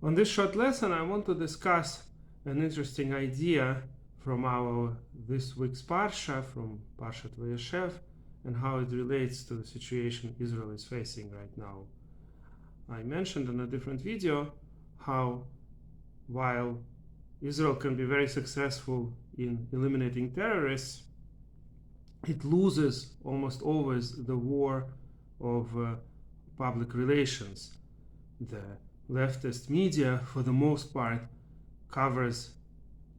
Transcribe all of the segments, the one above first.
On this short lesson, I want to discuss an interesting idea from this week's Parsha, from Parshat Vayeshev, and how it relates to the situation Israel is facing right now. I mentioned in a different video how while Israel can be very successful in eliminating terrorists, it loses almost always the war of public relations. The leftist media, for the most part, covers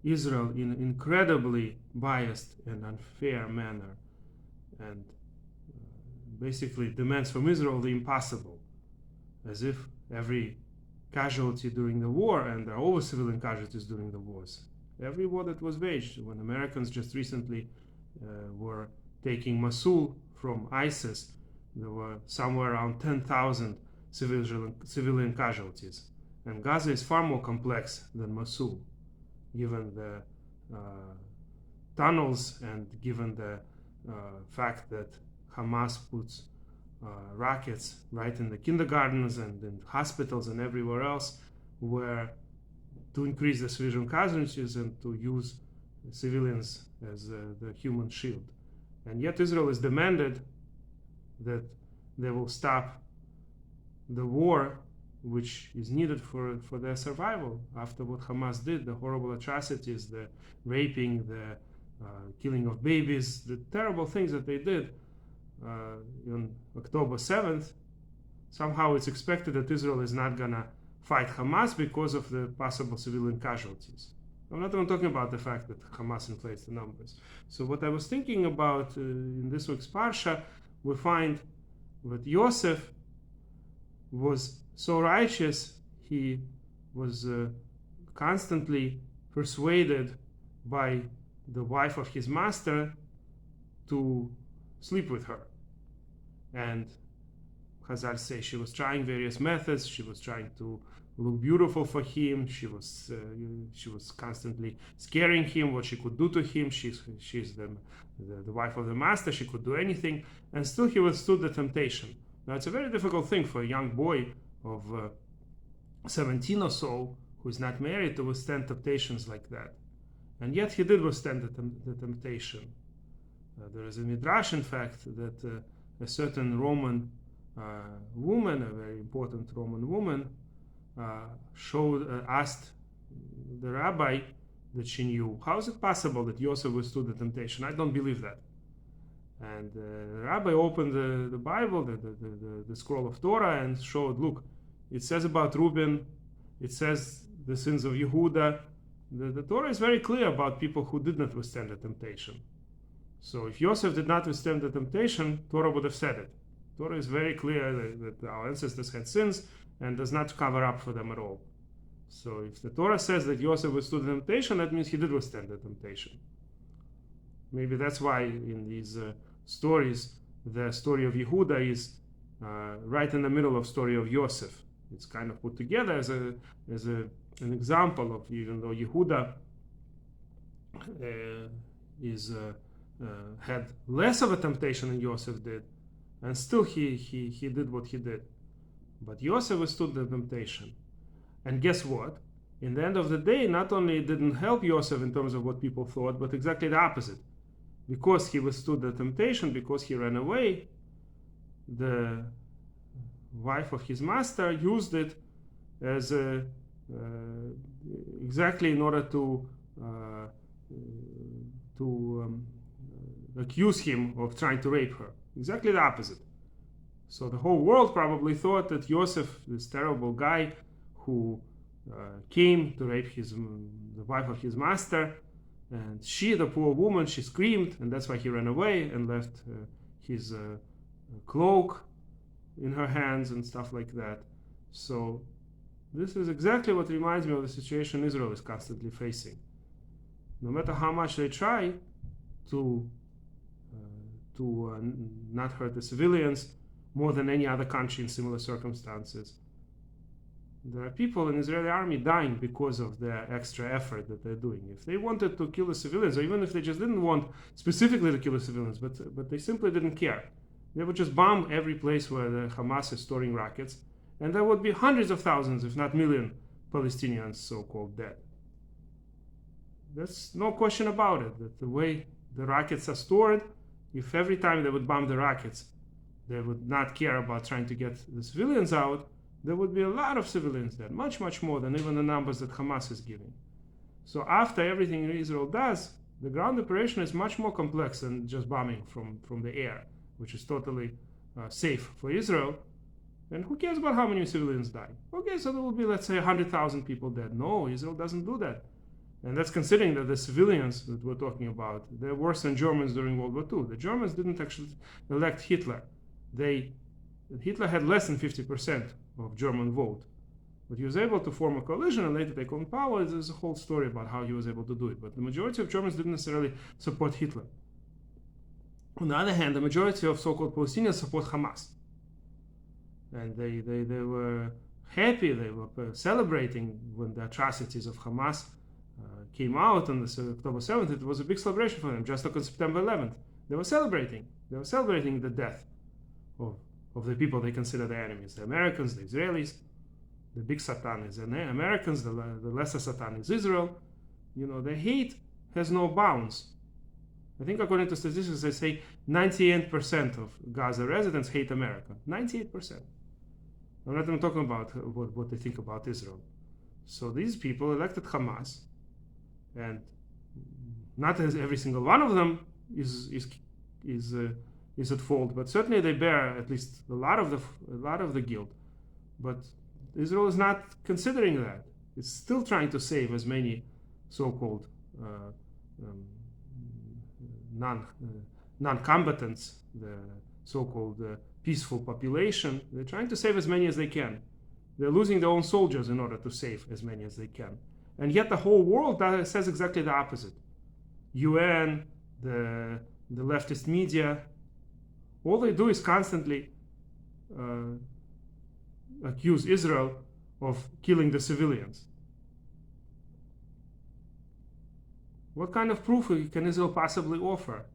Israel in an incredibly biased and unfair manner, and basically demands from Israel the impossible, as if every casualty during the war, and there are always civilian casualties during the wars, every war that was waged, when Americans just recently were taking Mosul from ISIS, there were somewhere around 10,000 civilian casualties. And Gaza is far more complex than Mosul, given the tunnels and given the fact that Hamas puts rockets right in the kindergartens and in hospitals and everywhere else, where to increase the civilian casualties and to use civilians as the human shield. And yet Israel has demanded that they will stop the war which is needed for their survival after what Hamas did, the horrible atrocities, the raping, the killing of babies, the terrible things that they did on October 7th. Somehow it's expected that Israel is not gonna fight Hamas because of the possible civilian casualties. I'm not even talking about the fact that Hamas inflates the numbers. So what I was thinking about in this week's Parsha, we find that Yosef was so righteous, he was constantly persuaded by the wife of his master to sleep with her. And Chazal say she was trying various methods, she was trying to look beautiful for him, she was constantly scaring him, what she could do to him. She's the wife of the master, she could do anything, and still he withstood the temptation. Now it's a very difficult thing for a young boy of 17 or so who is not married to withstand temptations like that. And yet he did withstand the temptation. There is a midrash, in fact, that a certain Roman woman, a very important Roman woman, asked the rabbi that she knew, how is it possible that Yosef withstood the temptation? I don't believe that. And the rabbi opened the Bible, the scroll of Torah, and showed, look, it says about Reuben, it says the sins of Yehuda. The Torah is very clear about people who did not withstand the temptation. So if Yosef did not withstand the temptation, Torah would have said it. Torah is very clear that our ancestors had sins and does not cover up for them at all. So if the Torah says that Yosef withstood the temptation, that means he did withstand the temptation. Maybe that's why in these stories, the story of Yehuda is right in the middle of story of Yosef. It's kind of put together as an example of, even though Yehuda had less of a temptation than Yosef did, and still he did what he did. But Yosef withstood the temptation. And guess what? In the end of the day, not only it didn't help Yosef in terms of what people thought, but exactly the opposite. Because he withstood the temptation, because he ran away, the wife of his master used it as exactly in order to accuse him of trying to rape her. Exactly the opposite. So the whole world probably thought that Yosef, this terrible guy who came to rape the wife of his master, and she, the poor woman, she screamed, and that's why he ran away and left his cloak in her hands and stuff like that. So this is exactly what reminds me of the situation Israel is constantly facing. No matter how much they try to not hurt the civilians more than any other country in similar circumstances, there are people in the Israeli army dying because of the extra effort that they're doing. If they wanted to kill the civilians, or even if they just didn't want specifically to kill the civilians, but they simply didn't care, they would just bomb every place where the Hamas is storing rockets, and there would be hundreds of thousands, if not millions, Palestinians so-called dead. There's no question about it, that the way the rockets are stored, if every time they would bomb the rockets, they would not care about trying to get the civilians out, there would be a lot of civilians dead, much, much more than even the numbers that Hamas is giving. So after everything Israel does, the ground operation is much more complex than just bombing from the air, which is totally safe for Israel. And who cares about how many civilians die? Okay, so there will be, let's say, 100,000 people dead. No, Israel doesn't do that. And that's considering that the civilians that we're talking about, they're worse than Germans during World War II. The Germans didn't actually elect Hitler. Hitler had less than 50% of German vote. But he was able to form a coalition and later take on power. There's a whole story about how he was able to do it. But the majority of Germans didn't necessarily support Hitler. On the other hand, the majority of so-called Palestinians support Hamas. And they were happy, they were celebrating when the atrocities of Hamas came out on October 7th. It was a big celebration for them, just like on September 11th. They were celebrating. They were celebrating the death of the people they consider their enemies, the Americans, the Israelis. The big Satan is the Americans, the lesser Satan is Israel. You know, the hate has no bounds. I think according to statistics, they say 98% of Gaza residents hate America. 98%. I'm not even talking about what they think about Israel. So these people elected Hamas, and not as every single one of them is at fault, but certainly they bear at least a lot of the guilt. But Israel is not considering that. It's still trying to save as many so-called non-combatants, the so-called peaceful population. They're trying to save as many as they can. They're losing their own soldiers in order to save as many as they can. And yet the whole world says exactly the opposite. UN, the leftist media, all they do is constantly accuse Israel of killing the civilians. What kind of proof can Israel possibly offer?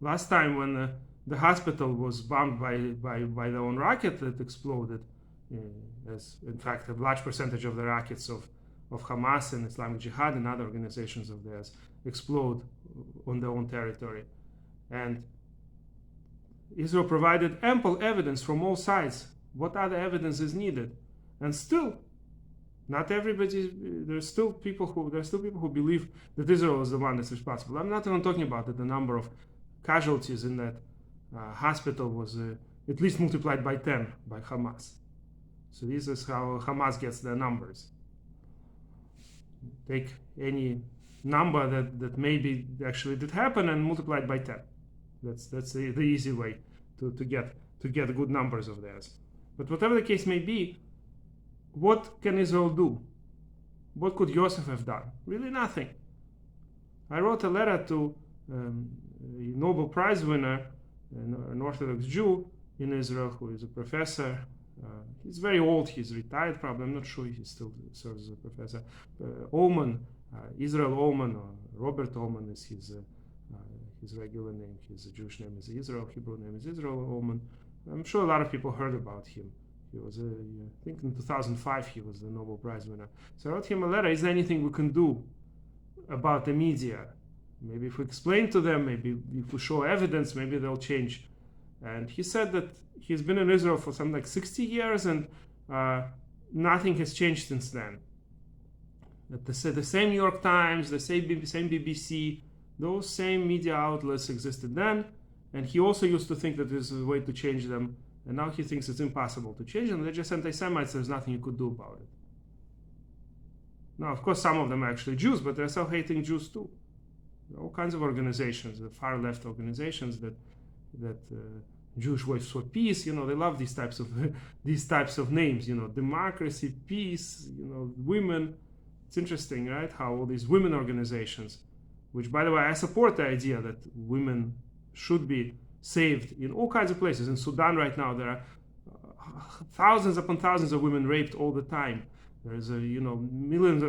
Last time when the hospital was bombed by their own rocket that exploded, as in fact a large percentage of the rockets of Hamas and Islamic Jihad and other organizations of theirs explode on their own territory. And Israel provided ample evidence from all sides. What other evidence is needed? And still, not everybody. There's still people who believe that Israel is the one that's responsible. I'm not even talking about that the number of casualties in that hospital was at least multiplied by 10 by Hamas. So this is how Hamas gets their numbers. Take any number that maybe actually did happen and multiply it by 10. That's the easy way to get good numbers of theirs. But whatever the case may be, what can Israel do? What could Yosef have done? Really nothing. I wrote a letter to a Nobel Prize winner, an Orthodox Jew in Israel, who is a professor. He's very old, he's retired probably, I'm not sure he still serves as a professor. Ullman, Israel Ullman, or Robert Ullman is his regular name. His Jewish name is Israel, Hebrew name is Israel Ullman. I'm sure a lot of people heard about him. He was, I think in 2005, he was the Nobel Prize winner. So I wrote him a letter. Is there anything we can do about the media? Maybe if we explain to them, maybe if we show evidence, maybe they'll change. And he said that he's been in Israel for something like 60 years and nothing has changed since then. That the same New York Times, the same BBC, those same media outlets existed then. And he also used to think that there's a way to change them. And now he thinks it's impossible to change them. They're just anti-Semites. There's nothing you could do about it. Now, of course, some of them are actually Jews, but they're self-hating Jews too. There are all kinds of organizations, the far-left organizations that Jewish Voice for Peace. You know, they love these types of names. You know, democracy, peace. You know, women. It's interesting, right? How all these women organizations, which, by the way, I support the idea that women should be saved in all kinds of places. In Sudan right now, there are thousands upon thousands of women raped all the time. There's millions,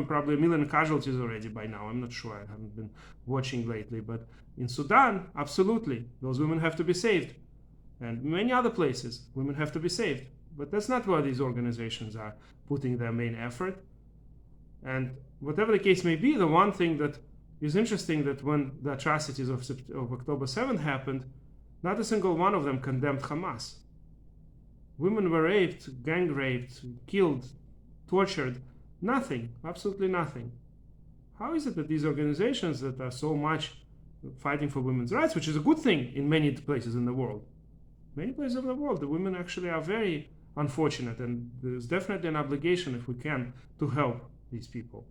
probably a million casualties already by now. I'm not sure. I haven't been watching lately. But in Sudan, absolutely, those women have to be saved. And many other places, women have to be saved. But that's not where these organizations are putting their main effort. And whatever the case may be, the one thing that is interesting, that when the atrocities of October 7th happened, not a single one of them condemned Hamas. Women were raped, gang raped, killed, tortured. Nothing, absolutely nothing. How is it that these organizations that are so much fighting for women's rights, which is a good thing in many places in the world, many places in the world, the women actually are very unfortunate, and there's definitely an obligation, if we can, to help these people.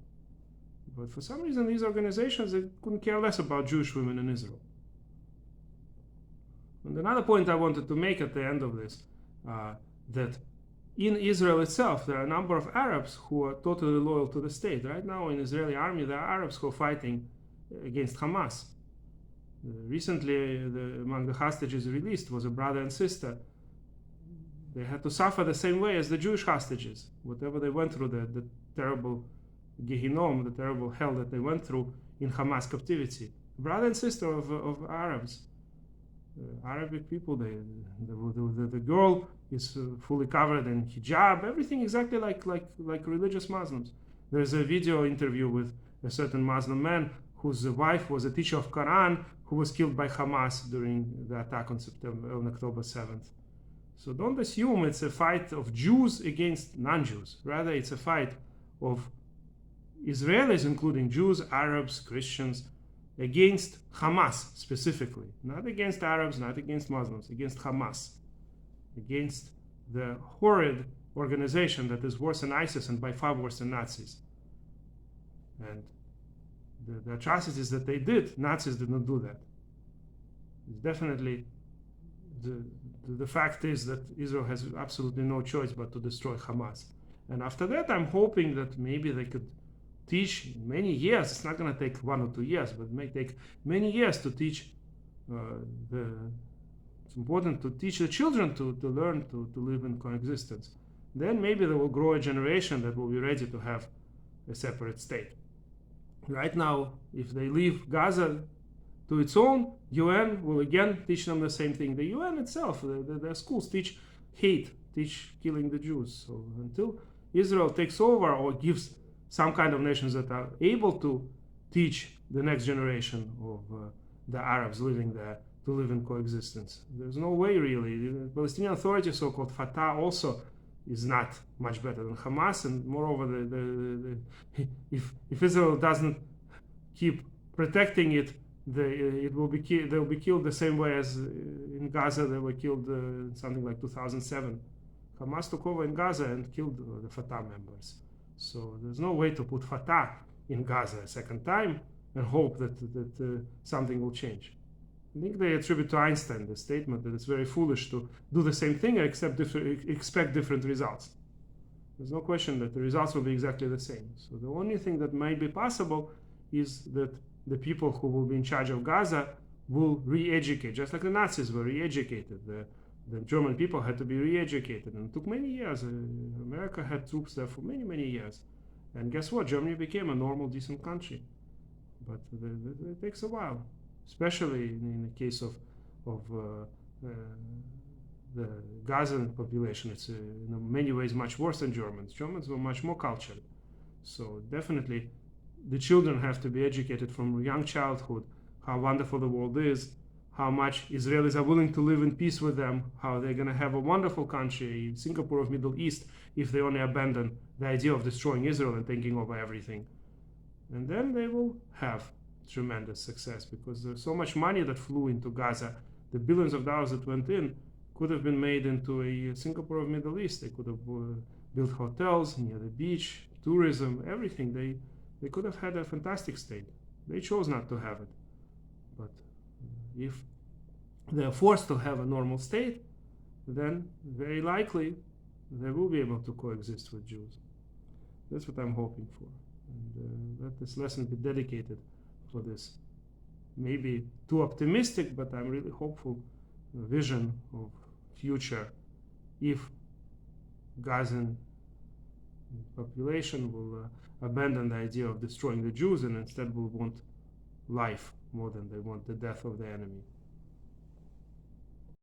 But for some reason, these organizations, they couldn't care less about Jewish women in Israel. And another point I wanted to make at the end of this, that in Israel itself, there are a number of Arabs who are totally loyal to the state. Right now in the Israeli army, there are Arabs who are fighting against Hamas. Recently, among the hostages released was a brother and sister. They had to suffer the same way as the Jewish hostages. Whatever they went through, the terrible Gehinnom, the terrible hell that they went through in Hamas captivity. Brother and sister of Arabs. Arabic people, the girl is fully covered in hijab, everything exactly like religious Muslims. There's a video interview with a certain Muslim man whose wife was a teacher of Quran who was killed by Hamas during the attack on October 7th. So don't assume it's a fight of Jews against non-Jews. Rather, it's a fight of Israelis, including Jews, Arabs, Christians, against Hamas specifically. Not against Arabs, not against Muslims, against Hamas. Against the horrid organization that is worse than ISIS and by far worse than Nazis. And the atrocities that they did, Nazis did not do that. It's definitely, the fact is that Israel has absolutely no choice but to destroy Hamas. And after that, I'm hoping that maybe they could teach many years. It's not going to take 1 or 2 years, but it may take many years to teach it's important to teach the children to learn to live in coexistence. Then maybe they will grow a generation that will be ready to have a separate state. Right now, if they leave Gaza to its own, UN will again teach them the same thing. The UN itself, the schools teach hate, teach killing the Jews. So until Israel takes over or gives some kind of nations that are able to teach the next generation of the Arabs living there to live in coexistence, there's no way really. The Palestinian Authority, so-called Fatah, also is not much better than Hamas, and moreover, if Israel doesn't keep protecting it, they will be killed the same way as in Gaza they were killed something like 2007. Hamas took over in Gaza and killed the Fatah members. So there's no way to put Fatah in Gaza a second time and hope that something will change. I think they attribute to Einstein the statement that it's very foolish to do the same thing and expect different results. There's no question that the results will be exactly the same. So the only thing that might be possible is that the people who will be in charge of Gaza will re-educate, just like the Nazis were re-educated. The German people had to be re-educated, and it took many years. America had troops there for many, many years. And guess what? Germany became a normal, decent country. But it takes a while, especially in the case of the Gazan population. It's in many ways much worse than Germans. Germans were much more cultured. So definitely the children have to be educated from young childhood how wonderful the world is, how much Israelis are willing to live in peace with them, how they're going to have a wonderful country, Singapore of Middle East, if they only abandon the idea of destroying Israel and taking over everything. And then they will have tremendous success, because there's so much money that flew into Gaza. The billions of dollars that went in could have been made into a Singapore of Middle East. They could have built hotels near the beach, tourism, everything. They could have had a fantastic state. They chose not to have it. But if they're forced to have a normal state, then very likely they will be able to coexist with Jews. That's what I'm hoping for. And let this lesson be dedicated for this maybe too optimistic, but I'm really hopeful vision of future if Gazan population will abandon the idea of destroying the Jews and instead will want life more than they want the death of the enemy.